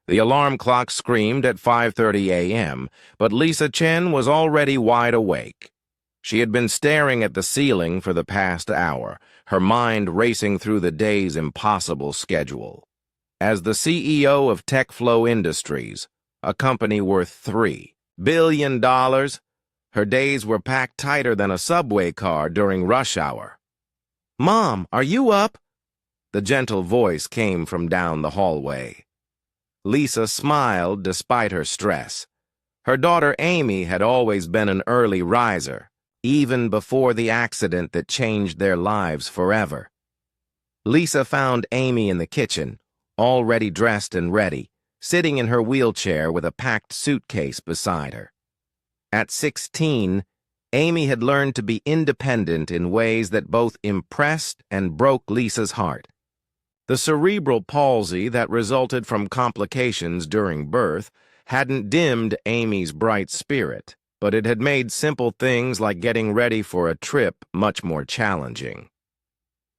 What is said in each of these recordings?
The alarm clock screamed at 5:30 a.m., but Lisa Chen was already wide awake. She had been staring at the ceiling for the past hour, her mind racing through the day's impossible schedule. As the CEO of TechFlow Industries, a company worth $3 billion, her days were packed tighter than a subway car during rush hour. "Mom, are you up?" The gentle voice came from down the hallway. Lisa smiled despite her stress. Her daughter Amy had always been an early riser, even before the accident that changed their lives forever. Lisa found Amy in the kitchen, already dressed and ready, sitting in her wheelchair with a packed suitcase beside her. At 16, Amy had learned to be independent in ways that both impressed and broke Lisa's heart. The cerebral palsy that resulted from complications during birth hadn't dimmed Amy's bright spirit, but it had made simple things like getting ready for a trip much more challenging.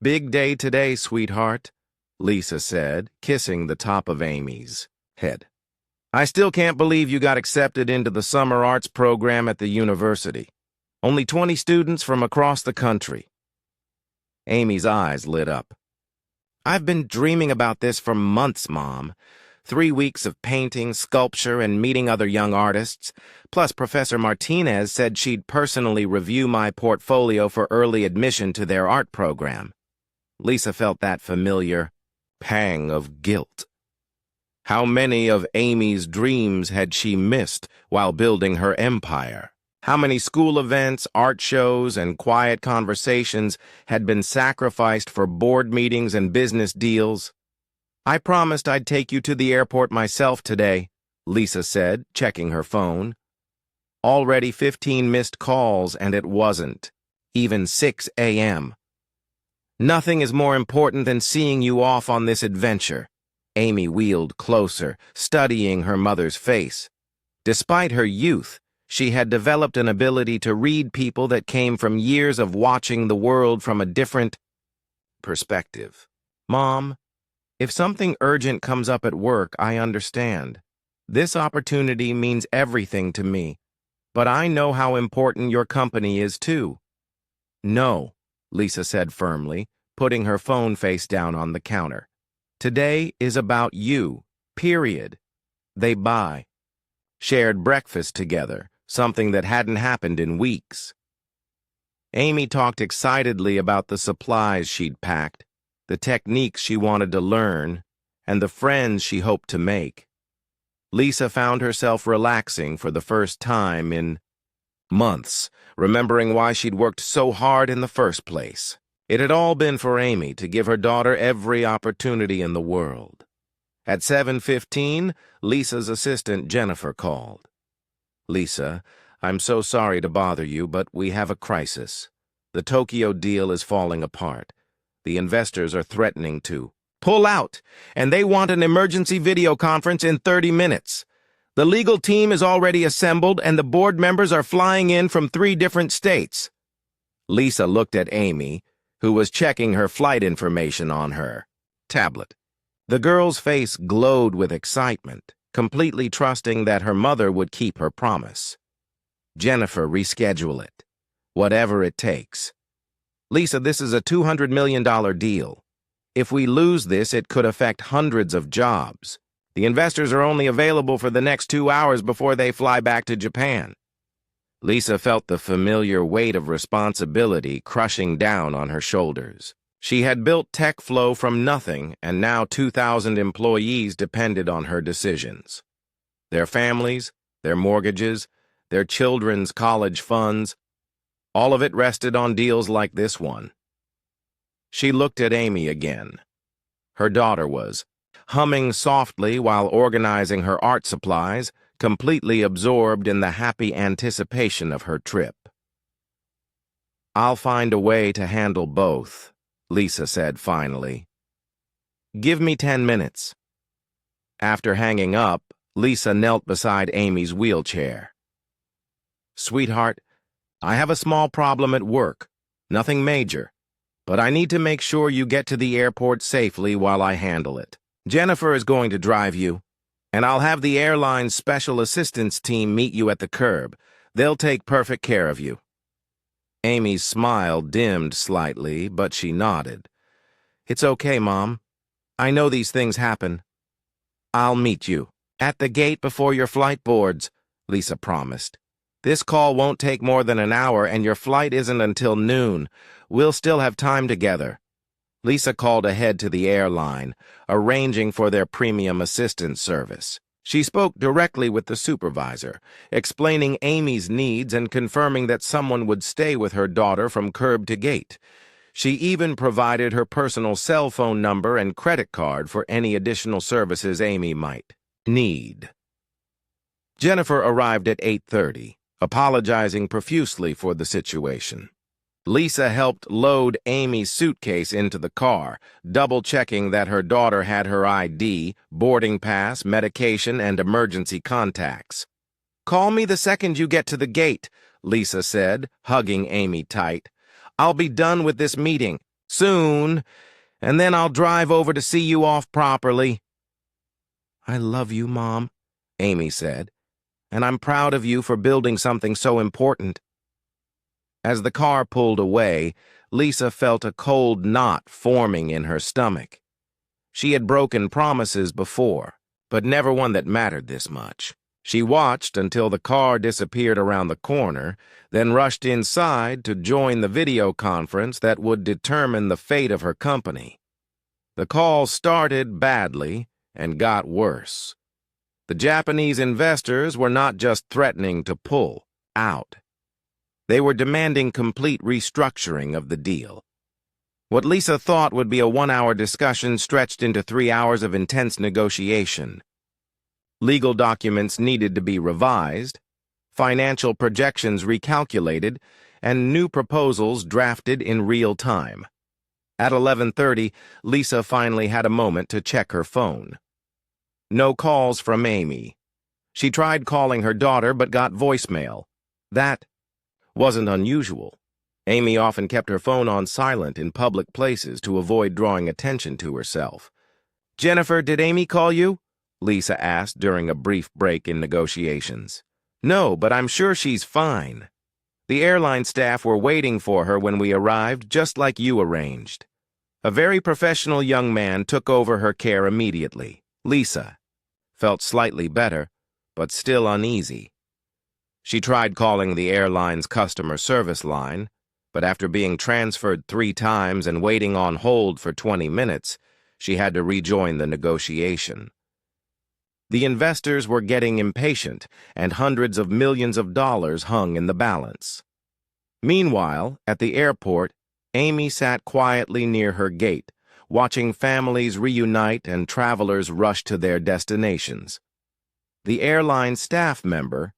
"Big day today, sweetheart," Lisa said, kissing the top of Amy's head. "I still can't believe you got accepted into the summer arts program at the university. Only 20 students from across the country." Amy's eyes lit up. "I've been dreaming about this for months, Mom. 3 weeks of painting, sculpture, and meeting other young artists. Plus, Professor Martinez said she'd personally review my portfolio for early admission to their art program." Lisa felt that familiar pang of guilt. How many of Amy's dreams had she missed while building her empire? How many school events, art shows, and quiet conversations had been sacrificed for board meetings and business deals? "I promised I'd take you to the airport myself today," Lisa said, checking her phone. Already 15 missed calls, and it wasn't even 6 a.m. "Nothing is more important than seeing you off on this adventure." Amy wheeled closer, studying her mother's face. Despite her youth, she had developed an ability to read people that came from years of watching the world from a different perspective. "Mom, if something urgent comes up at work, I understand. This opportunity means everything to me, but I know how important your company is too." "No," Lisa said firmly, putting her phone face down on the counter. "Today is about you, period." They shared breakfast together, something that hadn't happened in weeks. Amy talked excitedly about the supplies she'd packed, the techniques she wanted to learn, and the friends she hoped to make. Lisa found herself relaxing for the first time in months, remembering why she'd worked so hard in the first place. It had all been for Amy to give her daughter every opportunity in the world. At 7:15, Lisa's assistant Jennifer called. "Lisa, I'm so sorry to bother you, but we have a crisis. The Tokyo deal is falling apart. The investors are threatening to pull out, and they want an emergency video conference in 30 minutes. The legal team is already assembled, and the board members are flying in from 3 different states." Lisa looked at Amy, who was checking her flight information on her tablet. The girl's face glowed with excitement, completely trusting that her mother would keep her promise. "Jennifer, reschedule it. Whatever it takes. Lisa, this is a $200 million deal. If we lose this, it could affect hundreds of jobs. The investors are only available for the next 2 hours before they fly back to Japan." Lisa felt the familiar weight of responsibility crushing down on her shoulders. She had built TechFlow from nothing, and now 2,000 employees depended on her decisions. Their families, their mortgages, their children's college funds, all of it rested on deals like this one. She looked at Amy again. Her daughter was humming softly while organizing her art supplies, completely absorbed in the happy anticipation of her trip. "I'll find a way to handle both," Lisa said finally. "Give me 10 minutes." After hanging up, Lisa knelt beside Amy's wheelchair. "Sweetheart, I have a small problem at work. Nothing major. But I need to make sure you get to the airport safely while I handle it. Jennifer is going to drive you, And I'll have the airline's special assistance team meet you at the curb. They'll take perfect care of you." Amy's smile dimmed slightly, but she nodded. "It's okay, Mom. I know these things happen. I'll meet you at the gate before your flight boards," Lisa promised. "This call won't take more than an hour, and your flight isn't until noon. We'll still have time together." Lisa called ahead to the airline, arranging for their premium assistance service. She spoke directly with the supervisor, explaining Amy's needs and confirming that someone would stay with her daughter from curb to gate. She even provided her personal cell phone number and credit card for any additional services Amy might need. Jennifer arrived at 8:30, apologizing profusely for the situation. Lisa helped load Amy's suitcase into the car, double-checking that her daughter had her ID, boarding pass, medication, and emergency contacts. "Call me the second you get to the gate," Lisa said, hugging Amy tight. "I'll be done with this meeting soon, and then I'll drive over to see you off properly." "I love you, Mom," Amy said, "and I'm proud of you for building something so important." As the car pulled away, Lisa felt a cold knot forming in her stomach. She had broken promises before, but never one that mattered this much. She watched until the car disappeared around the corner, then rushed inside to join the video conference that would determine the fate of her company. The call started badly and got worse. The Japanese investors were not just threatening to pull out. They were demanding complete restructuring of the deal. What Lisa thought would be a 1-hour discussion stretched into 3 hours of intense negotiation. Legal documents needed to be revised, financial projections recalculated, and new proposals drafted in real time. At 11:30, Lisa finally had a moment to check her phone. No calls from Amy. She tried calling her daughter but got voicemail. That wasn't unusual. Amy often kept her phone on silent in public places to avoid drawing attention to herself. "Jennifer, did Amy call you?" Lisa asked during a brief break in negotiations. "No, but I'm sure she's fine. The airline staff were waiting for her when we arrived, just like you arranged." A very professional young man took over her care immediately. Lisa felt slightly better, but still uneasy. She tried calling the airline's customer service line, but after being transferred 3 times and waiting on hold for 20 minutes, she had to rejoin the negotiation. The investors were getting impatient, and hundreds of millions of dollars hung in the balance. Meanwhile, at the airport, Amy sat quietly near her gate, watching families reunite and travelers rush to their destinations. The airline staff member,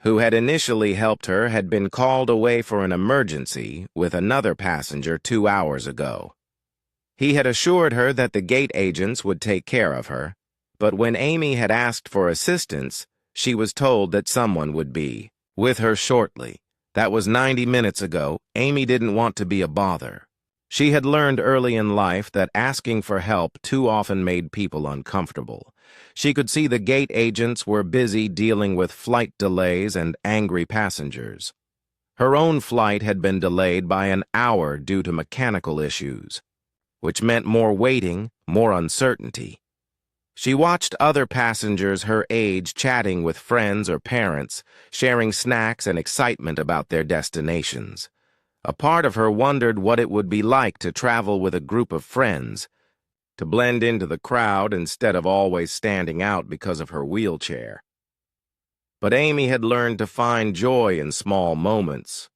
who had initially helped her, had been called away for an emergency with another passenger 2 hours ago. He had assured her that the gate agents would take care of her, but when Amy had asked for assistance, she was told that someone would be with her shortly. That was 90 minutes ago. Amy didn't want to be a bother. She had learned early in life that asking for help too often made people uncomfortable. She could see the gate agents were busy dealing with flight delays and angry passengers. Her own flight had been delayed by an hour due to mechanical issues, which meant more waiting, more uncertainty. She watched other passengers her age chatting with friends or parents, sharing snacks and excitement about their destinations. A part of her wondered what it would be like to travel with a group of friends, to blend into the crowd instead of always standing out because of her wheelchair. But Amy had learned to find joy in small moments.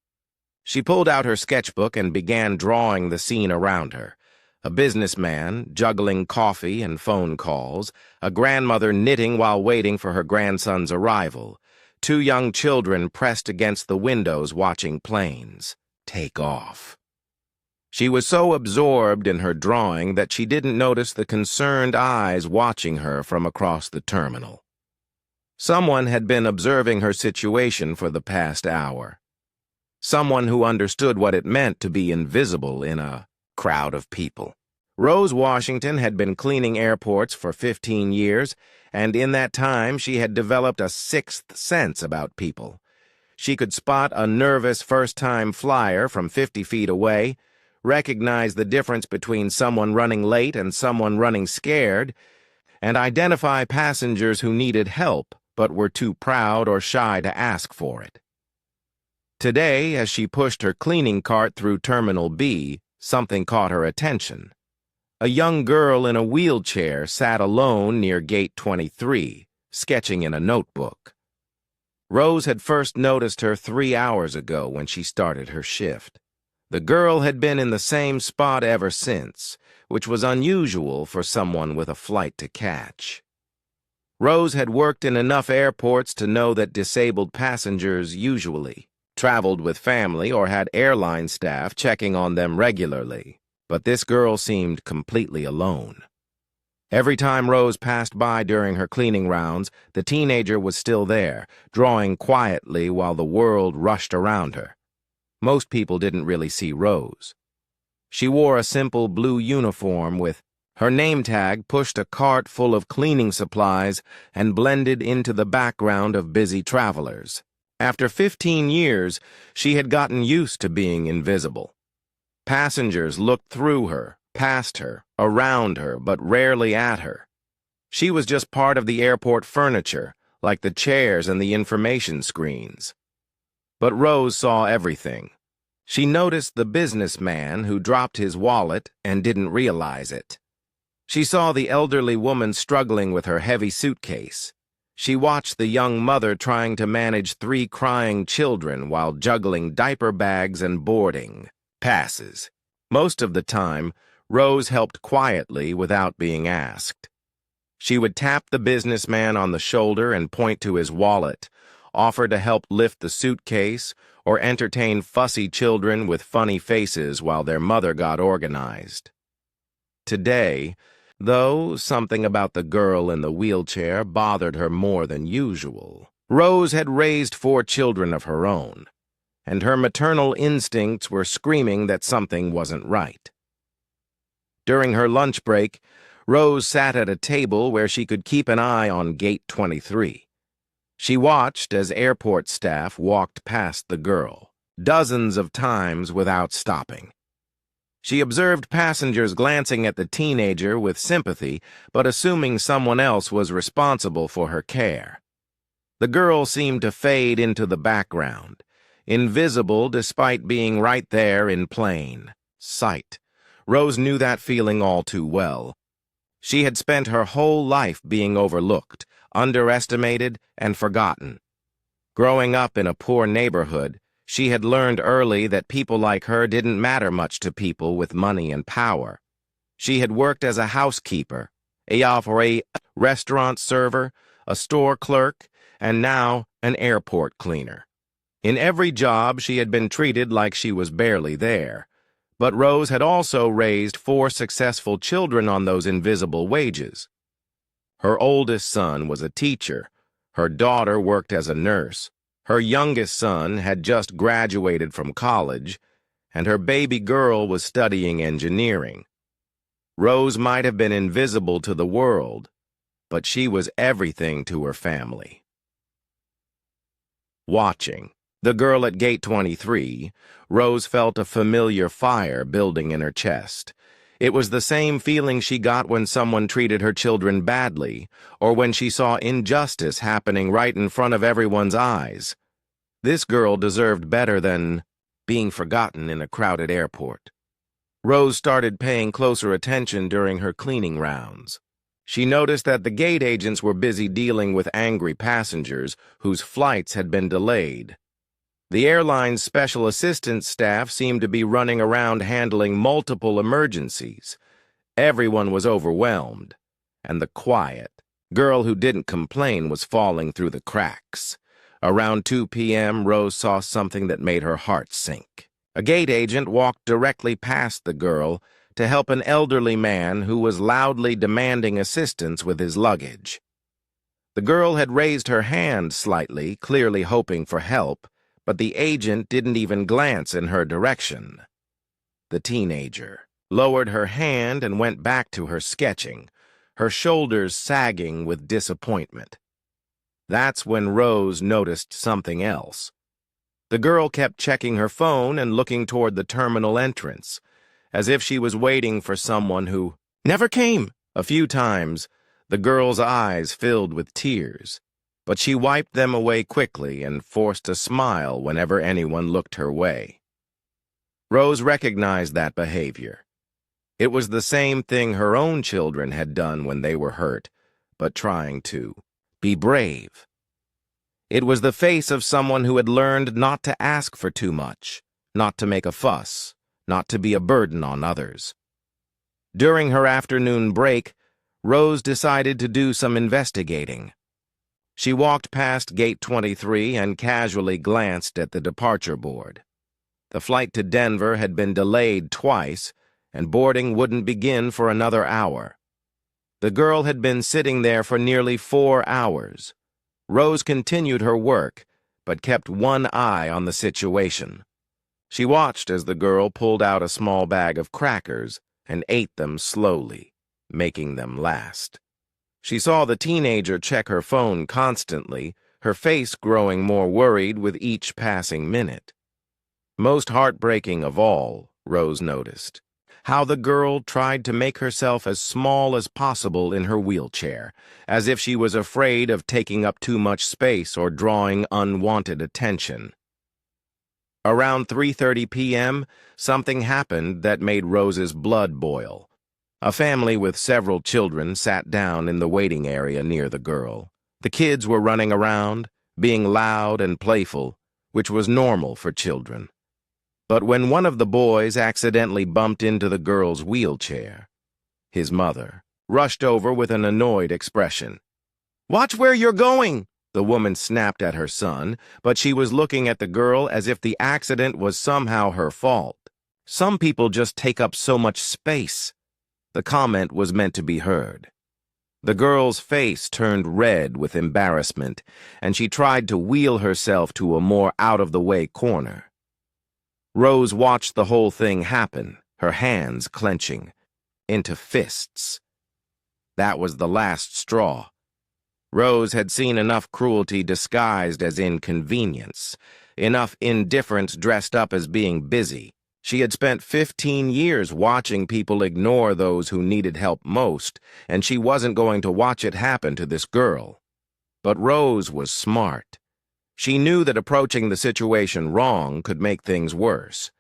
She pulled out her sketchbook and began drawing the scene around her. A businessman juggling coffee and phone calls, a grandmother knitting while waiting for her grandson's arrival, 2 young children pressed against the windows watching planes take off. She was so absorbed in her drawing that she didn't notice the concerned eyes watching her from across the terminal. Someone had been observing her situation for the past hour. Someone who understood what it meant to be invisible in a crowd of people. Rose Washington had been cleaning airports for 15 years, and in that time she had developed a sixth sense about people. She could spot a nervous first-time flyer from 50 feet away, recognize the difference between someone running late and someone running scared, and identify passengers who needed help but were too proud or shy to ask for it. Today, as she pushed her cleaning cart through Terminal B, something caught her attention. A young girl in a wheelchair sat alone near Gate 23, sketching in a notebook. Rose had first noticed her 3 hours ago when she started her shift. The girl had been in the same spot ever since, which was unusual for someone with a flight to catch. Rose had worked in enough airports to know that disabled passengers usually traveled with family or had airline staff checking on them regularly, but this girl seemed completely alone. Every time Rose passed by during her cleaning rounds, the teenager was still there, drawing quietly while the world rushed around her. Most people didn't really see Rose. She wore a simple blue uniform with her name tag, pushed a cart full of cleaning supplies, and blended into the background of busy travelers. After 15 years, she had gotten used to being invisible. Passengers looked through her, past her, around her, but rarely at her. She was just part of the airport furniture, like the chairs and the information screens. But Rose saw everything. She noticed the businessman who dropped his wallet and didn't realize it. She saw the elderly woman struggling with her heavy suitcase. She watched the young mother trying to manage 3 crying children while juggling diaper bags and boarding passes. Most of the time, Rose helped quietly without being asked. She would tap the businessman on the shoulder and point to his wallet, offer to help lift the suitcase, or entertain fussy children with funny faces while their mother got organized. Today, though, something about the girl in the wheelchair bothered her more than usual. Rose had raised 4 children of her own, and her maternal instincts were screaming that something wasn't right. During her lunch break, Rose sat at a table where she could keep an eye on Gate 23. She watched as airport staff walked past the girl, dozens of times without stopping. She observed passengers glancing at the teenager with sympathy, but assuming someone else was responsible for her care. The girl seemed to fade into the background, invisible despite being right there in plain sight. Rose knew that feeling all too well. She had spent her whole life being overlooked, underestimated, and forgotten. Growing up in a poor neighborhood, she had learned early that people like her didn't matter much to people with money and power. She had worked as a housekeeper, a restaurant server, a store clerk, and now an airport cleaner. In every job, she had been treated like she was barely there. But Rose had also raised 4 successful children on those invisible wages. Her oldest son was a teacher. Her daughter worked as a nurse. Her youngest son had just graduated from college, and her baby girl was studying engineering. Rose might have been invisible to the world, but she was everything to her family. Watching the girl at Gate 23, Rose felt a familiar fire building in her chest. It was the same feeling she got when someone treated her children badly, or when she saw injustice happening right in front of everyone's eyes. This girl deserved better than being forgotten in a crowded airport. Rose started paying closer attention during her cleaning rounds. She noticed that the gate agents were busy dealing with angry passengers whose flights had been delayed. The airline's special assistance staff seemed to be running around handling multiple emergencies. Everyone was overwhelmed, and the quiet girl who didn't complain was falling through the cracks. Around 2 p.m., Rose saw something that made her heart sink. A gate agent walked directly past the girl to help an elderly man who was loudly demanding assistance with his luggage. The girl had raised her hand slightly, clearly hoping for help, but the agent didn't even glance in her direction. The teenager lowered her hand and went back to her sketching, her shoulders sagging with disappointment. That's when Rose noticed something else. The girl kept checking her phone and looking toward the terminal entrance, as if she was waiting for someone who never came. A few times, the girl's eyes filled with tears, but she wiped them away quickly and forced a smile whenever anyone looked her way. Rose recognized that behavior. It was the same thing her own children had done when they were hurt, but trying to be brave. It was the face of someone who had learned not to ask for too much, not to make a fuss, not to be a burden on others. During her afternoon break, Rose decided to do some investigating. She walked past Gate 23 and casually glanced at the departure board. The flight to Denver had been delayed twice, and boarding wouldn't begin for another hour. The girl had been sitting there for nearly 4 hours. Rose continued her work, but kept one eye on the situation. She watched as the girl pulled out a small bag of crackers and ate them slowly, making them last. She saw the teenager check her phone constantly, her face growing more worried with each passing minute. Most heartbreaking of all, Rose noticed, how the girl tried to make herself as small as possible in her wheelchair, as if she was afraid of taking up too much space or drawing unwanted attention. Around 3:30 p.m., something happened that made Rose's blood boil. A family with several children sat down in the waiting area near the girl. The kids were running around, being loud and playful, which was normal for children. But when one of the boys accidentally bumped into the girl's wheelchair, his mother rushed over with an annoyed expression. "Watch where you're going!" The woman snapped at her son, but she was looking at the girl as if the accident was somehow her fault. "Some people just take up so much space." The comment was meant to be heard. The girl's face turned red with embarrassment, and she tried to wheel herself to a more out-of-the-way corner. Rose watched the whole thing happen, her hands clenching into fists. That was the last straw. Rose had seen enough cruelty disguised as inconvenience, enough indifference dressed up as being busy. She had spent 15 years watching people ignore those who needed help most, and she wasn't going to watch it happen to this girl. But Rose was smart. She knew that approaching the situation wrong could make things worse.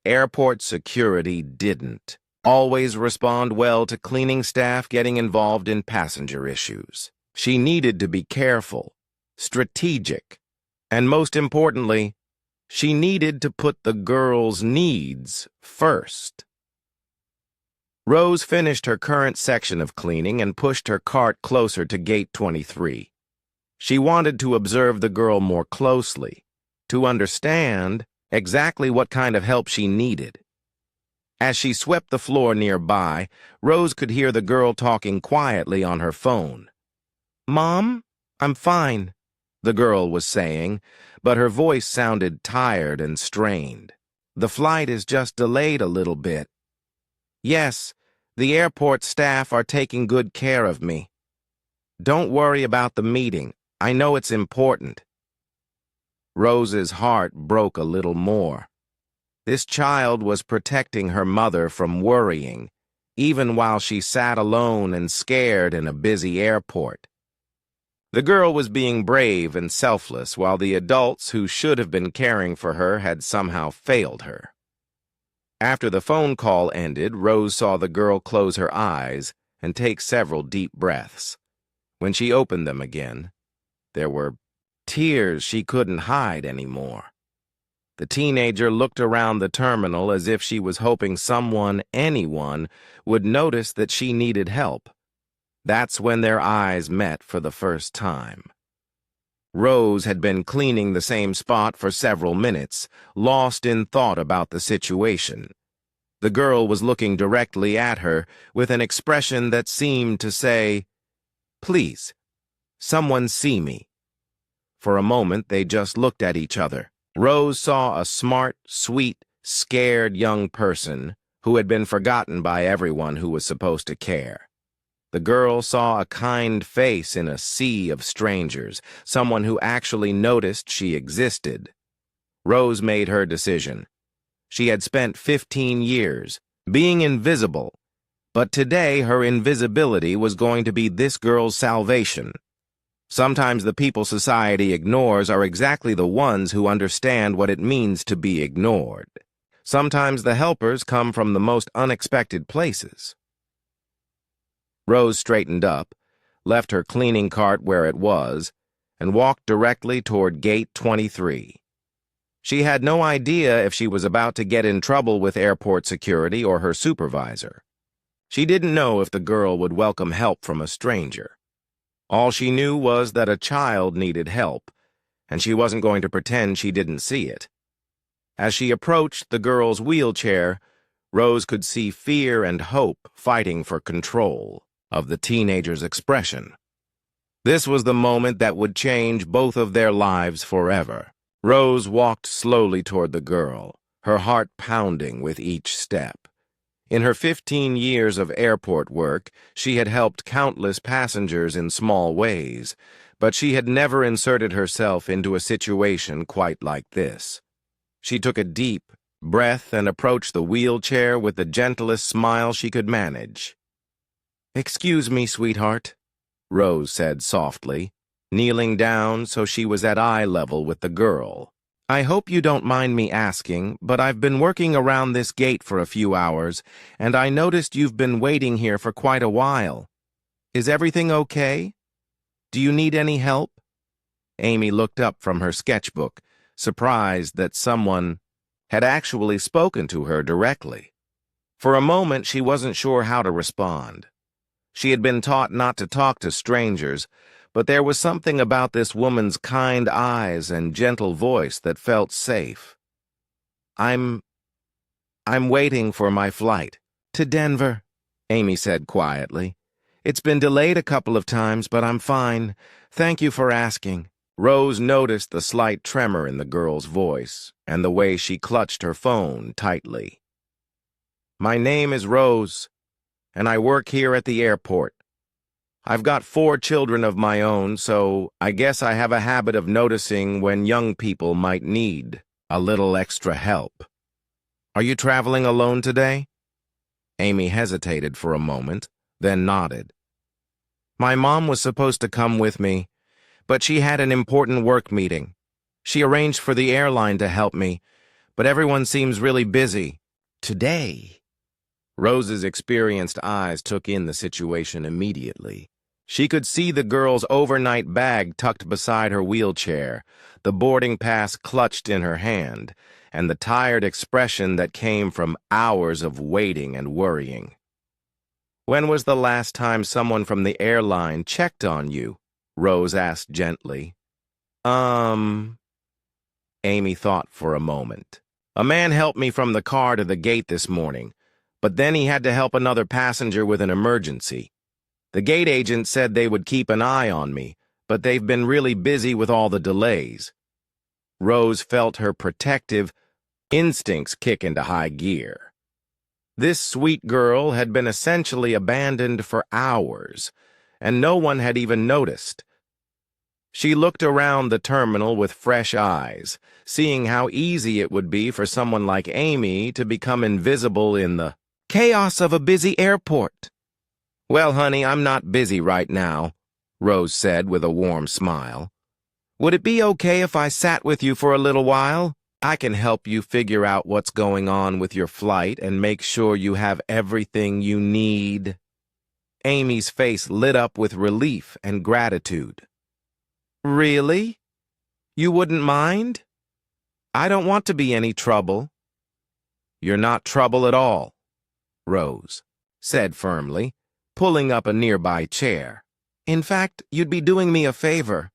Airport security didn't always respond well to cleaning staff getting involved in passenger issues. She needed to be careful, strategic, and most importantly, she needed to put the girl's needs first. Rose finished her current section of cleaning and pushed her cart closer to Gate 23. She wanted to observe the girl more closely, to understand exactly what kind of help she needed. As she swept the floor nearby, Rose could hear the girl talking quietly on her phone. "Mom, I'm fine," the girl was saying, but her voice sounded tired and strained. "The flight is just delayed a little bit. Yes, the airport staff are taking good care of me. Don't worry about the meeting. I know it's important." Rose's heart broke a little more. This child was protecting her mother from worrying, even while she sat alone and scared in a busy airport. The girl was being brave and selfless, while the adults who should have been caring for her had somehow failed her. After the phone call ended, Rose saw the girl close her eyes and take several deep breaths. When she opened them again, there were tears she couldn't hide anymore. The teenager looked around the terminal as if she was hoping someone, anyone, would notice that she needed help. That's when their eyes met for the first time. Rose had been cleaning the same spot for several minutes, lost in thought about the situation. The girl was looking directly at her with an expression that seemed to say, "Please, someone see me." For a moment, they just looked at each other. Rose saw a smart, sweet, scared young person who had been forgotten by everyone who was supposed to care. The girl saw a kind face in a sea of strangers, someone who actually noticed she existed. Rose made her decision. She had spent 15 years being invisible, but today her invisibility was going to be this girl's salvation. Sometimes the people society ignores are exactly the ones who understand what it means to be ignored. Sometimes the helpers come from the most unexpected places. Rose straightened up, left her cleaning cart where it was, and walked directly toward Gate 23. She had no idea if she was about to get in trouble with airport security or her supervisor. She didn't know if the girl would welcome help from a stranger. All she knew was that a child needed help, and she wasn't going to pretend she didn't see it. As she approached the girl's wheelchair, Rose could see fear and hope fighting for control of the teenager's expression. This was the moment that would change both of their lives forever. Rose walked slowly toward the girl, her heart pounding with each step. In her 15 years of airport work, she had helped countless passengers in small ways, but she had never inserted herself into a situation quite like this. She took a deep breath and approached the wheelchair with the gentlest smile she could manage. "Excuse me, sweetheart," Rose said softly, kneeling down so she was at eye level with the girl. "I hope you don't mind me asking, but I've been working around this gate for a few hours, and I noticed you've been waiting here for quite a while. Is everything okay? Do you need any help?" Amy looked up from her sketchbook, surprised that someone had actually spoken to her directly. For a moment, she wasn't sure how to respond. She had been taught not to talk to strangers, but there was something about this woman's kind eyes and gentle voice that felt safe. I'm waiting for my flight to Denver," Amy said quietly. "It's been delayed a couple of times, but I'm fine. Thank you for asking." Rose noticed the slight tremor in the girl's voice and the way she clutched her phone tightly. "My name is Rose, and I work here at the airport. I've got 4 children of my own, so I guess I have a habit of noticing when young people might need a little extra help. Are you traveling alone today?" Amy hesitated for a moment, then nodded. "My mom was supposed to come with me, but she had an important work meeting. She arranged for the airline to help me, but everyone seems really busy today." Rose's experienced eyes took in the situation immediately. She could see the girl's overnight bag tucked beside her wheelchair, the boarding pass clutched in her hand, and the tired expression that came from hours of waiting and worrying. "When was the last time someone from the airline checked on you?" Rose asked gently. Amy thought for a moment. "A man helped me from the car to the gate this morning, but then he had to help another passenger with an emergency. The gate agent said they would keep an eye on me, but they've been really busy with all the delays." Rose felt her protective instincts kick into high gear. This sweet girl had been essentially abandoned for hours, and no one had even noticed. She looked around the terminal with fresh eyes, seeing how easy it would be for someone like Amy to become invisible in the chaos of a busy airport. "Well, honey, I'm not busy right now," Rose said with a warm smile. "Would it be okay if I sat with you for a little while? I can help you figure out what's going on with your flight and make sure you have everything you need." Amy's face lit up with relief and gratitude. "Really? You wouldn't mind? I don't want to be any trouble." "You're not trouble at all," Rose said firmly, pulling up a nearby chair. "In fact, you'd be doing me a favor.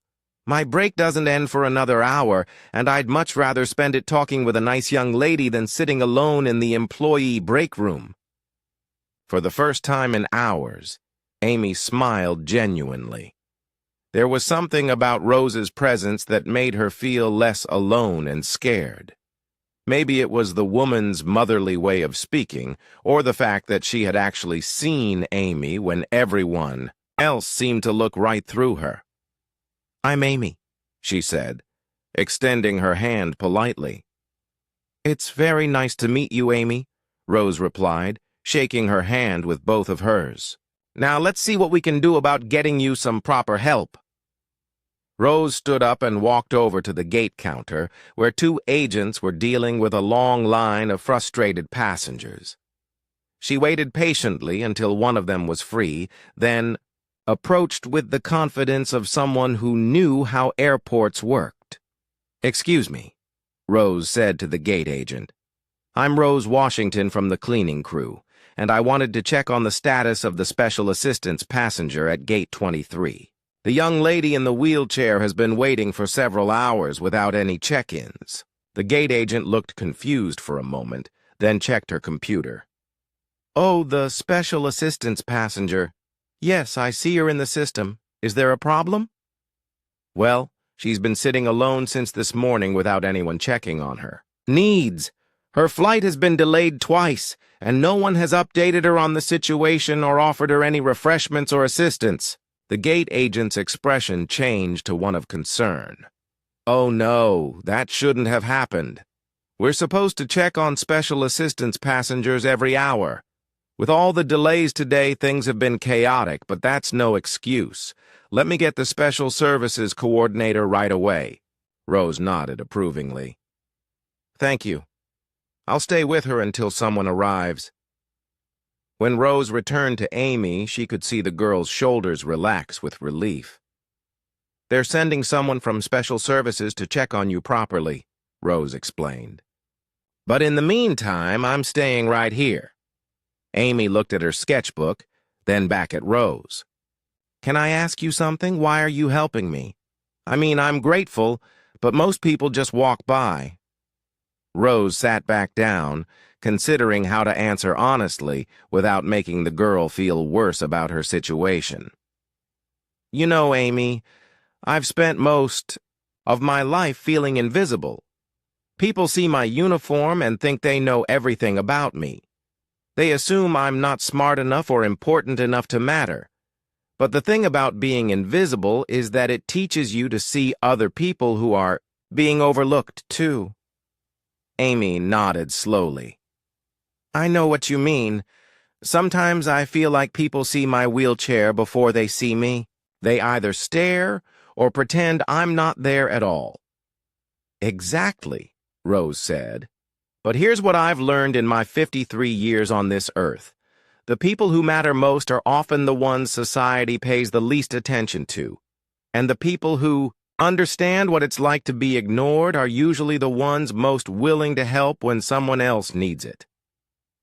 My break doesn't end for another hour, and I'd much rather spend it talking with a nice young lady than sitting alone in the employee break room." For the first time in hours, Amy smiled genuinely. There was something about Rose's presence that made her feel less alone and scared. Maybe it was the woman's motherly way of speaking, or the fact that she had actually seen Amy when everyone else seemed to look right through her. "I'm Amy," she said, extending her hand politely. "It's very nice to meet you, Amy," Rose replied, shaking her hand with both of hers. "Now let's see what we can do about getting you some proper help." Rose stood up and walked over to the gate counter, where two agents were dealing with a long line of frustrated passengers. She waited patiently until one of them was free, then approached with the confidence of someone who knew how airports worked. "Excuse me," Rose said to the gate agent. "I'm Rose Washington from the cleaning crew, and I wanted to check on the status of the special assistance passenger at gate 23. The young lady in the wheelchair has been waiting for several hours without any check-ins." The gate agent looked confused for a moment, then checked her computer. "Oh, the special assistance passenger. Yes, I see her in the system. Is there a problem?" "Well, she's been sitting alone since this morning without anyone checking on her. Needs. Her flight has been delayed twice, and no one has updated her on the situation or offered her any refreshments or assistance." The gate agent's expression changed to one of concern. "Oh no, that shouldn't have happened. We're supposed to check on special assistance passengers every hour. With all the delays today, things have been chaotic, but that's no excuse. Let me get the special services coordinator right away." Rose nodded approvingly. "Thank you. I'll stay with her until someone arrives." When Rose returned to Amy, she could see the girl's shoulders relax with relief. "They're sending someone from special services to check on you properly," Rose explained. "But in the meantime, I'm staying right here." Amy looked at her sketchbook, then back at Rose. "Can I ask you something? Why are you helping me? I mean, I'm grateful, but most people just walk by." Rose sat back down, considering how to answer honestly without making the girl feel worse about her situation. "You know, Amy, I've spent most of my life feeling invisible. People see my uniform and think they know everything about me. They assume I'm not smart enough or important enough to matter. But the thing about being invisible is that it teaches you to see other people who are being overlooked, too." Amy nodded slowly. "I know what you mean. Sometimes I feel like people see my wheelchair before they see me. They either stare or pretend I'm not there at all." "Exactly," Rose said. "But here's what I've learned in my 53 years on this earth. The people who matter most are often the ones society pays the least attention to. And the people who understand what it's like to be ignored are usually the ones most willing to help when someone else needs it."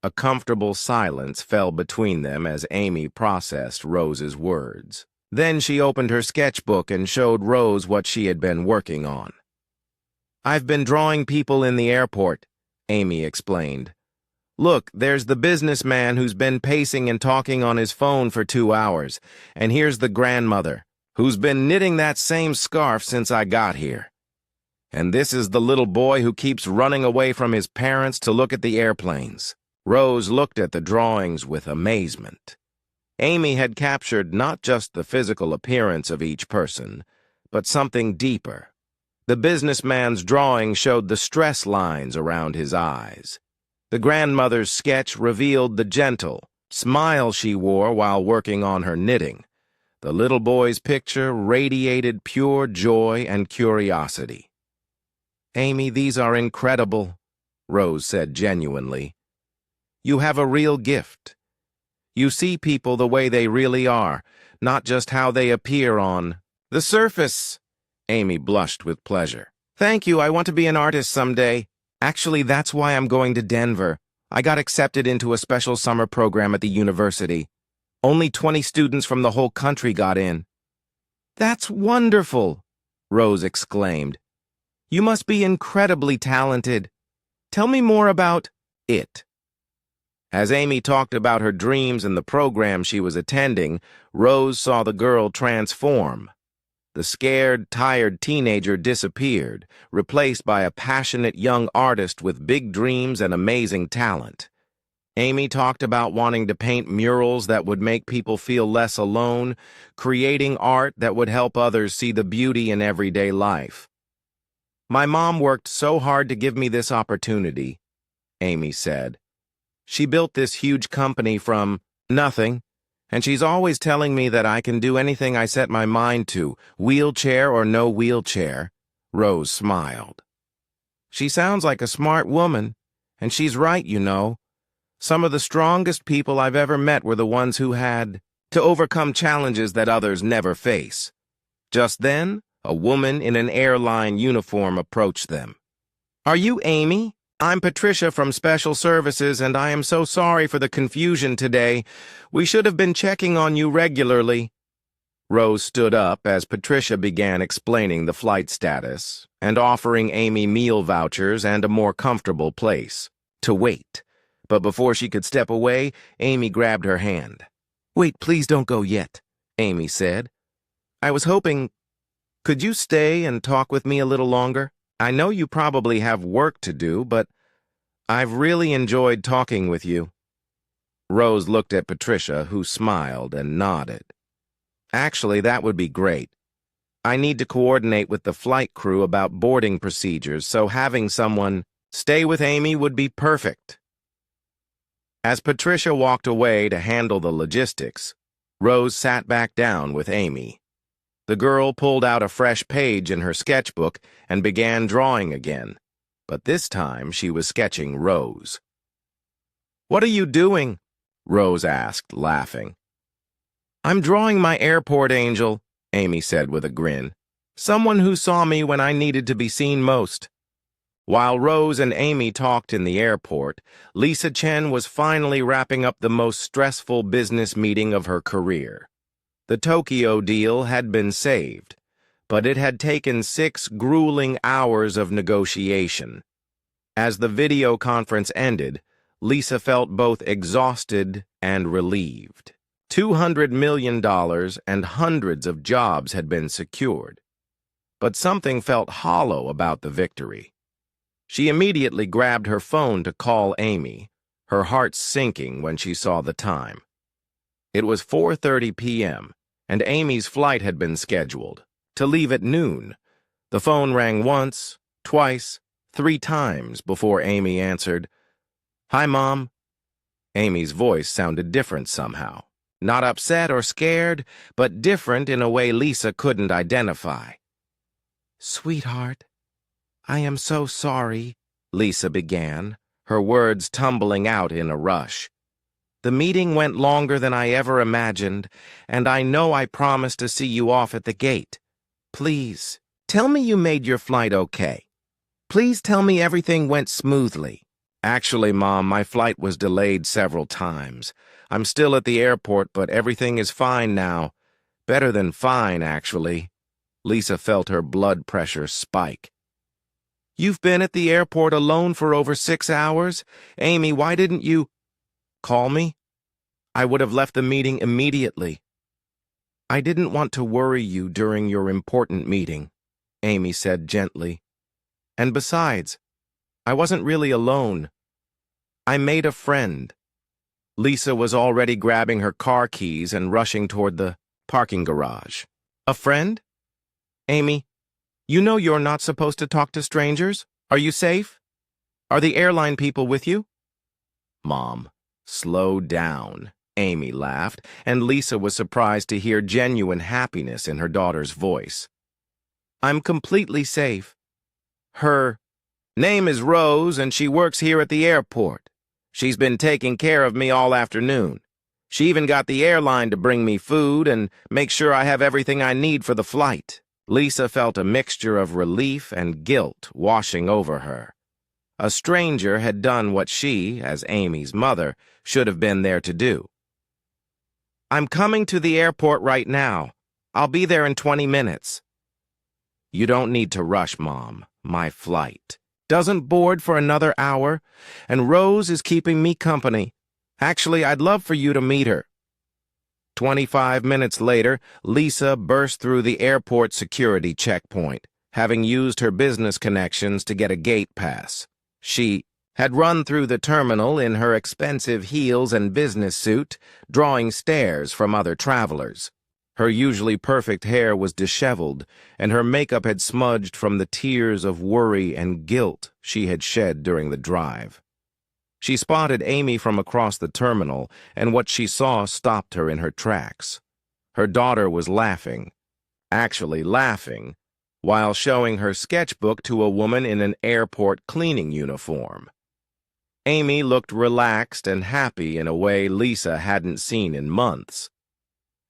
A comfortable silence fell between them as Amy processed Rose's words. Then she opened her sketchbook and showed Rose what she had been working on. "I've been drawing people in the airport," Amy explained. "Look, there's the businessman who's been pacing and talking on his phone for 2 hours, and here's the grandmother, who's been knitting that same scarf since I got here. And this is the little boy who keeps running away from his parents to look at the airplanes." Rose looked at the drawings with amazement. Amy had captured not just the physical appearance of each person, but something deeper. The businessman's drawing showed the stress lines around his eyes. The grandmother's sketch revealed the gentle smile she wore while working on her knitting. The little boy's picture radiated pure joy and curiosity. "Amy, these are incredible," Rose said genuinely. "You have a real gift. You see people the way they really are, not just how they appear on the surface." Amy blushed with pleasure. "Thank you, I want to be an artist someday. Actually, that's why I'm going to Denver. I got accepted into a special summer program at the university. Only 20 students from the whole country got in." "That's wonderful," Rose exclaimed. "You must be incredibly talented. Tell me more about it." As Amy talked about her dreams and the program she was attending, Rose saw the girl transform. The scared, tired teenager disappeared, replaced by a passionate young artist with big dreams and amazing talent. Amy talked about wanting to paint murals that would make people feel less alone, creating art that would help others see the beauty in everyday life. "My mom worked so hard to give me this opportunity," Amy said. "She built this huge company from nothing, and she's always telling me that I can do anything I set my mind to, wheelchair or no wheelchair." Rose smiled. "She sounds like a smart woman, and she's right, you know. Some of the strongest people I've ever met were the ones who had to overcome challenges that others never face." Just then, a woman in an airline uniform approached them. "Are you Amy? I'm Patricia from Special Services, and I am so sorry for the confusion today. We should have been checking on you regularly." Rose stood up as Patricia began explaining the flight status and offering Amy meal vouchers and a more comfortable place to wait. But before she could step away, Amy grabbed her hand. "Wait, please don't go yet," Amy said. "I was hoping, could you stay and talk with me a little longer? I know you probably have work to do, but I've really enjoyed talking with you." Rose looked at Patricia, who smiled and nodded. "Actually, that would be great. I need to coordinate with the flight crew about boarding procedures, so having someone stay with Amy would be perfect." As Patricia walked away to handle the logistics, Rose sat back down with Amy. The girl pulled out a fresh page in her sketchbook and began drawing again, but this time she was sketching Rose. "What are you doing?" Rose asked, laughing. "I'm drawing my airport angel," Amy said with a grin. "Someone who saw me when I needed to be seen most." While Rose and Amy talked in the airport, Lisa Chen was finally wrapping up the most stressful business meeting of her career. The Tokyo deal had been saved, but it had taken 6 grueling hours of negotiation. As the video conference ended, Lisa felt both exhausted and relieved. $200 million and hundreds of jobs had been secured. But something felt hollow about the victory. She immediately grabbed her phone to call Amy, her heart sinking when she saw the time. It was 4:30 p.m., and Amy's flight had been scheduled to leave at noon. The phone rang once, twice, 3 times before Amy answered. "Hi, Mom." Amy's voice sounded different somehow. Not upset or scared, but different in a way Lisa couldn't identify. "Sweetheart, I am so sorry," Lisa began, her words tumbling out in a rush. "The meeting went longer than I ever imagined, and I know I promised to see you off at the gate. Please, tell me you made your flight okay. Please tell me everything went smoothly." "Actually, Mom, my flight was delayed several times. I'm still at the airport, but everything is fine now. Better than fine, actually." Lisa felt her blood pressure spike. "You've been at the airport alone for over 6 hours? Amy, why didn't you call me? I would have left the meeting immediately." "I didn't want to worry you during your important meeting," Amy said gently. "And besides, I wasn't really alone. I made a friend." Lisa was already grabbing her car keys and rushing toward the parking garage. "A friend? Amy, you know you're not supposed to talk to strangers. Are you safe? Are the airline people with you?" "Mom, slow down," Amy laughed, and Lisa was surprised to hear genuine happiness in her daughter's voice. "I'm completely safe. Her name is Rose, and she works here at the airport. She's been taking care of me all afternoon. She even got the airline to bring me food and make sure I have everything I need for the flight." Lisa felt a mixture of relief and guilt washing over her. A stranger had done what she, as Amy's mother, should have been there to do. "I'm coming to the airport right now. I'll be there in 20 minutes. "You don't need to rush, Mom. My flight doesn't board for another hour, and Rose is keeping me company. Actually, I'd love for you to meet her." 25 minutes later, Lisa burst through the airport security checkpoint, having used her business connections to get a gate pass. She had run through the terminal in her expensive heels and business suit, drawing stares from other travelers. Her usually perfect hair was disheveled, and her makeup had smudged from the tears of worry and guilt she had shed during the drive. She spotted Amy from across the terminal, and what she saw stopped her in her tracks. Her daughter was laughing, while showing her sketchbook to a woman in an airport cleaning uniform. Amy looked relaxed and happy in a way Lisa hadn't seen in months.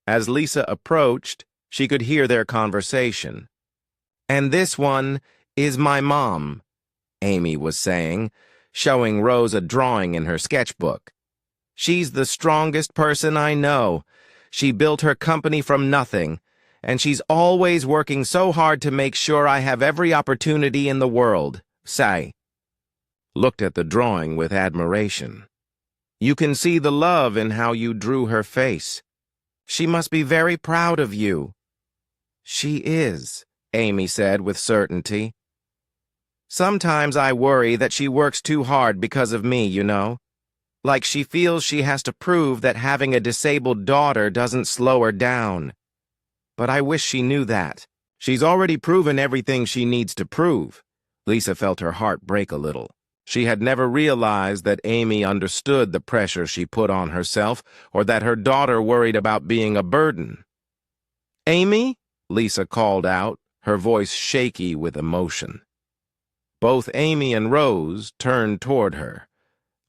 As Lisa approached, she could hear their conversation. "And this one is my mom," Amy was saying, showing Rose a drawing in her sketchbook. "She's the strongest person I know. She built her company from nothing, and she's always working so hard to make sure I have every opportunity in the world." Sai looked at the drawing with admiration. "You can see the love in how you drew her face. She must be very proud of you." "She is," Amy said with certainty. "Sometimes I worry that she works too hard because of me, you know. Like she feels she has to prove that having a disabled daughter doesn't slow her down. But I wish she knew that. She's already proven everything she needs to prove." Lisa felt her heart break a little. She had never realized that Amy understood the pressure she put on herself, or that her daughter worried about being a burden. "Amy?" Lisa called out, her voice shaky with emotion. Both Amy and Rose turned toward her.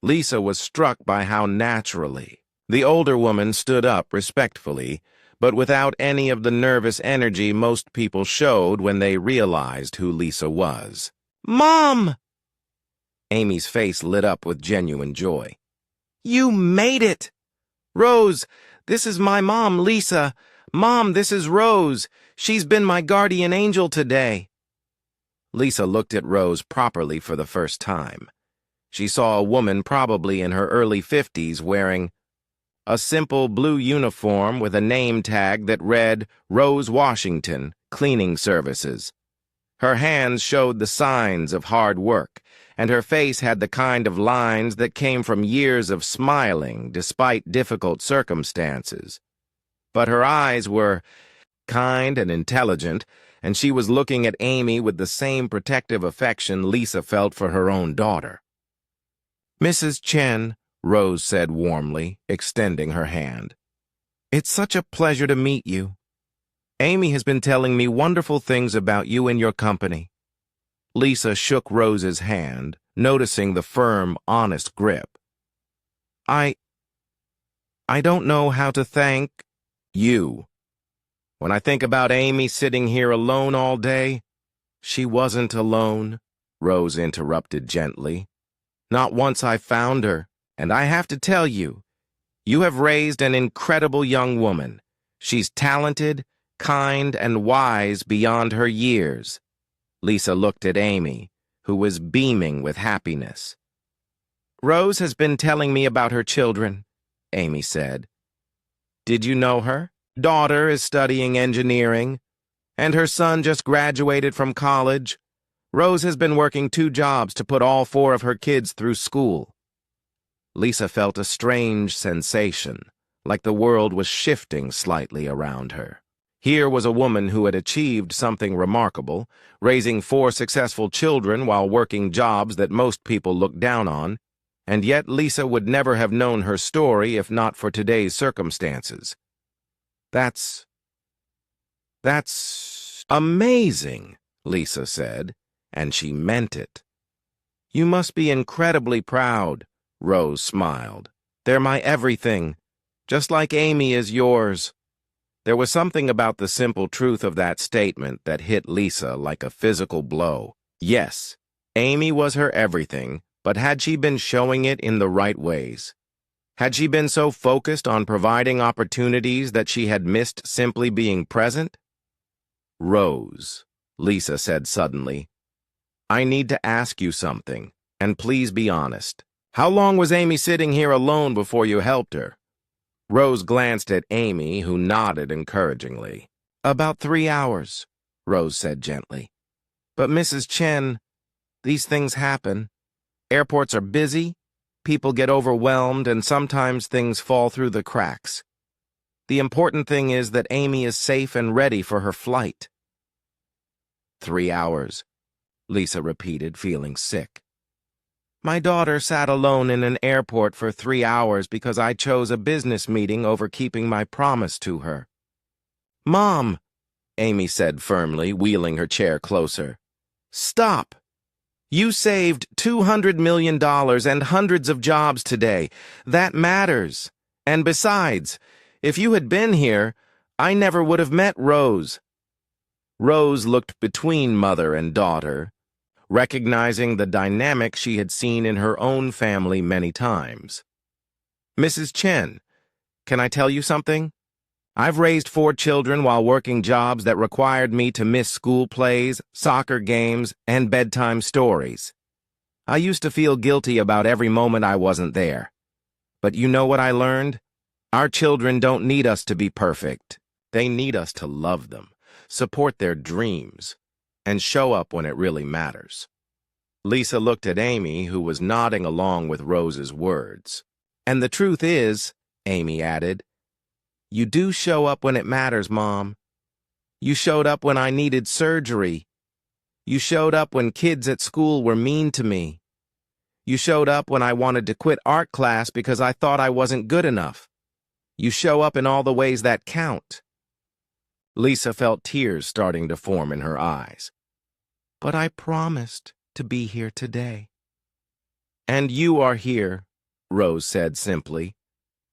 Lisa was struck by how naturally the older woman stood up respectfully, but without any of the nervous energy most people showed when they realized who Lisa was. "Mom!" Amy's face lit up with genuine joy. "You made it! Rose, this is my mom, Lisa. Mom, this is Rose. She's been my guardian angel today." Lisa looked at Rose properly for the first time. She saw a woman probably in her early 50s wearing a simple blue uniform with a name tag that read Rose Washington, Cleaning Services. Her hands showed the signs of hard work, and her face had the kind of lines that came from years of smiling despite difficult circumstances. But her eyes were kind and intelligent, and she was looking at Amy with the same protective affection Lisa felt for her own daughter. "Mrs. Chen," Rose said warmly, extending her hand. "It's such a pleasure to meet you. Amy has been telling me wonderful things about you and your company." Lisa shook Rose's hand, noticing the firm, honest grip. I don't know how to thank you. When I think about Amy sitting here alone all day—" "She wasn't alone," Rose interrupted gently. "Not once I found her, and I have to tell you, you have raised an incredible young woman. She's talented, kind, and wise beyond her years." Lisa looked at Amy, who was beaming with happiness. "Rose has been telling me about her children," Amy said. "Did you know her? Daughter is studying engineering, and her son just graduated from college. Rose has been working 2 jobs to put all 4 of her kids through school." Lisa felt a strange sensation, like the world was shifting slightly around her. Here was a woman who had achieved something remarkable, raising 4 successful children while working jobs that most people looked down on, and yet Lisa would never have known her story if not for today's circumstances. That's amazing," Lisa said, and she meant it. "You must be incredibly proud," Rose smiled. "They're my everything, just like Amy is yours." There was something about the simple truth of that statement that hit Lisa like a physical blow. Yes, Amy was her everything, but had she been showing it in the right ways? Had she been so focused on providing opportunities that she had missed simply being present? "Rose," Lisa said suddenly, "I need to ask you something, and please be honest. How long was Amy sitting here alone before you helped her?" Rose glanced at Amy, who nodded encouragingly. "About 3 hours," Rose said gently. "But Mrs. Chen, these things happen. Airports are busy, people get overwhelmed, and sometimes things fall through the cracks. The important thing is that Amy is safe and ready for her flight." 3 hours, Lisa repeated, feeling sick. "My daughter sat alone in an airport for 3 hours because I chose a business meeting over keeping my promise to her." "Mom," Amy said firmly, wheeling her chair closer. "Stop! You saved $200 million and hundreds of jobs today. That matters. And besides, if you had been here, I never would have met Rose." Rose looked between mother and daughter, recognizing the dynamic she had seen in her own family many times. "Mrs. Chen, can I tell you something? I've raised 4 children while working jobs that required me to miss school plays, soccer games, and bedtime stories. I used to feel guilty about every moment I wasn't there. But you know what I learned? Our children don't need us to be perfect. They need us to love them, support their dreams, and show up when it really matters." Lisa looked at Amy, who was nodding along with Rose's words. "And the truth is," Amy added, "you do show up when it matters, Mom. You showed up when I needed surgery. You showed up when kids at school were mean to me. You showed up when I wanted to quit art class because I thought I wasn't good enough. You show up in all the ways that count." Lisa felt tears starting to form in her eyes. "But I promised to be here today." "And you are here," Rose said simply.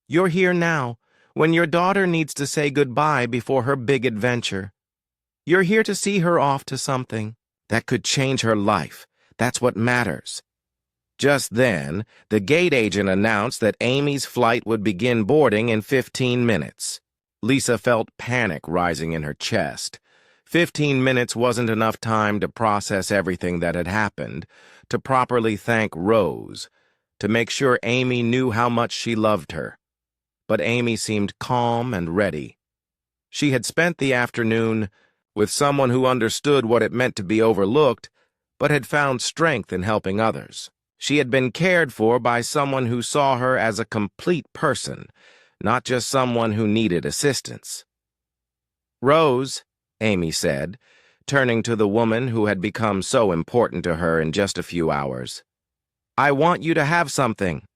"You're here now, when your daughter needs to say goodbye before her big adventure. You're here to see her off to something that could change her life. That's what matters." Just then, the gate agent announced that Amy's flight would begin boarding in 15 minutes. Lisa felt panic rising in her chest. 15 minutes wasn't enough time to process everything that had happened, to properly thank Rose, to make sure Amy knew how much she loved her. But Amy seemed calm and ready. She had spent the afternoon with someone who understood what it meant to be overlooked, but had found strength in helping others. She had been cared for by someone who saw her as a complete person, not just someone who needed assistance. "Rose," Amy said, turning to the woman who had become so important to her in just a few hours, "I want you to have something."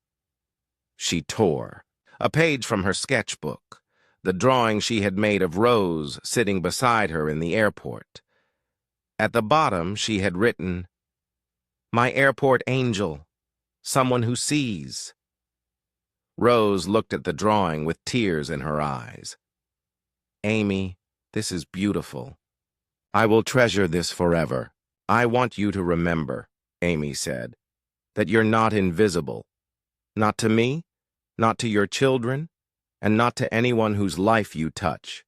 She tore a page from her sketchbook, the drawing she had made of Rose sitting beside her in the airport. At the bottom, she had written, "My airport angel, someone who sees." Rose looked at the drawing with tears in her eyes. "Amy, this is beautiful. I will treasure this forever. I want you to remember," Amy said, "that you're not invisible. Not to me, not to your children, and not to anyone whose life you touch."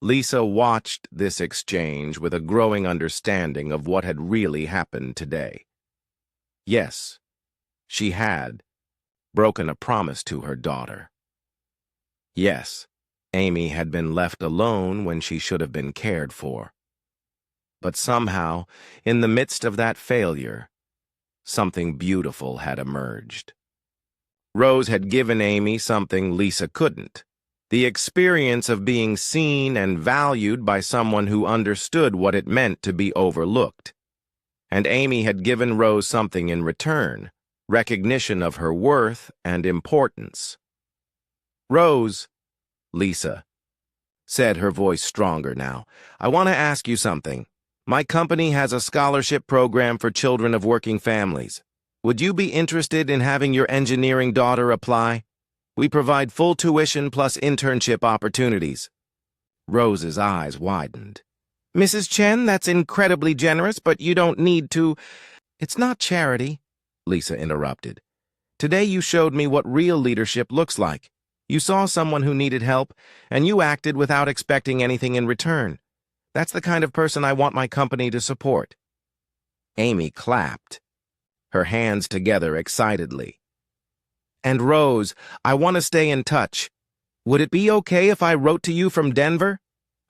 Lisa watched this exchange with a growing understanding of what had really happened today. Yes, she had broken a promise to her daughter. Yes, Amy had been left alone when she should have been cared for. But somehow, in the midst of that failure, something beautiful had emerged. Rose had given Amy something Lisa couldn't. The experience of being seen and valued by someone who understood what it meant to be overlooked. And Amy had given Rose something in return, recognition of her worth and importance. "Rose," Lisa said, her voice stronger now, "I want to ask you something. My company has a scholarship program for children of working families. Would you be interested in having your engineering daughter apply? We provide full tuition plus internship opportunities." Rose's eyes widened. "Mrs. Chen, that's incredibly generous, but you don't need to—" "It's not charity," Lisa interrupted. "Today you showed me what real leadership looks like. You saw someone who needed help, and you acted without expecting anything in return. That's the kind of person I want my company to support." Amy clapped, her hands together excitedly. And Rose, I want to stay in touch. Would it be okay if I wrote to you from Denver?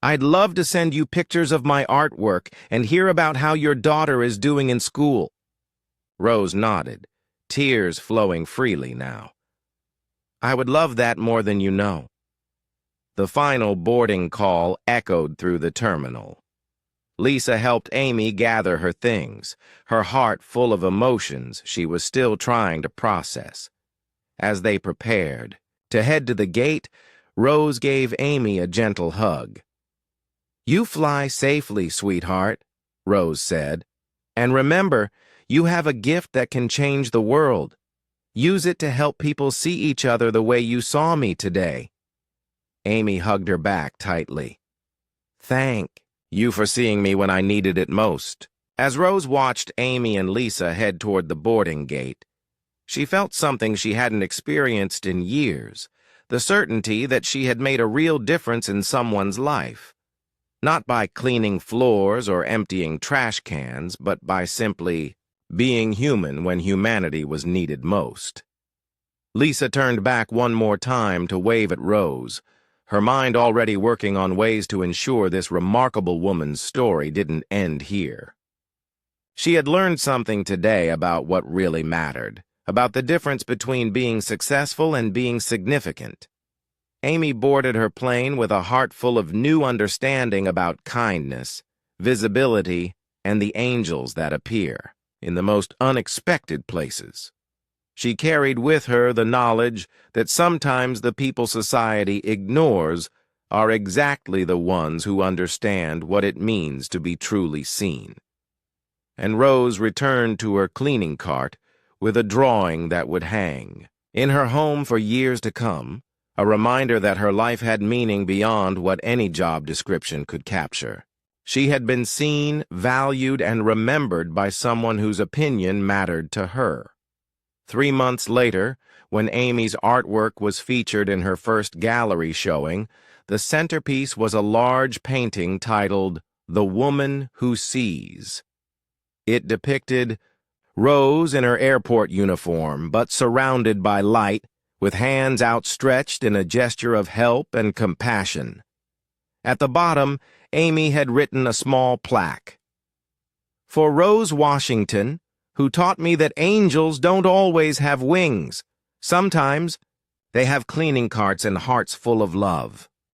I'd love to send you pictures of my artwork and hear about how your daughter is doing in school." Rose nodded, tears flowing freely now. "I would love that more than you know." The final boarding call echoed through the terminal. Lisa helped Amy gather her things, her heart full of emotions she was still trying to process. As they prepared to head to the gate, Rose gave Amy a gentle hug. "You fly safely, sweetheart," Rose said. "And remember, you have a gift that can change the world. Use it to help people see each other the way you saw me today." Amy hugged her back tightly. "Thank you for seeing me when I needed it most." As Rose watched Amy and Lisa head toward the boarding gate, she felt something she hadn't experienced in years, the certainty that she had made a real difference in someone's life. Not by cleaning floors or emptying trash cans, but by simply being human when humanity was needed most. Lisa turned back one more time to wave at Rose, her mind already working on ways to ensure this remarkable woman's story didn't end here. She had learned something today about what really mattered, about the difference between being successful and being significant. Amy boarded her plane with a heart full of new understanding about kindness, visibility, and the angels that appear in the most unexpected places. She carried with her the knowledge that sometimes the people society ignores are exactly the ones who understand what it means to be truly seen. And Rose returned to her cleaning cart with a drawing that would hang in her home for years to come, a reminder that her life had meaning beyond what any job description could capture. She had been seen, valued, and remembered by someone whose opinion mattered to her. 3 months later, when Amy's artwork was featured in her first gallery showing, the centerpiece was a large painting titled "The Woman Who Sees." It depicted Rose in her airport uniform, but surrounded by light, with hands outstretched in a gesture of help and compassion. At the bottom, Amy had written a small plaque. "For Rose Washington, who taught me that angels don't always have wings. Sometimes they have cleaning carts and hearts full of love."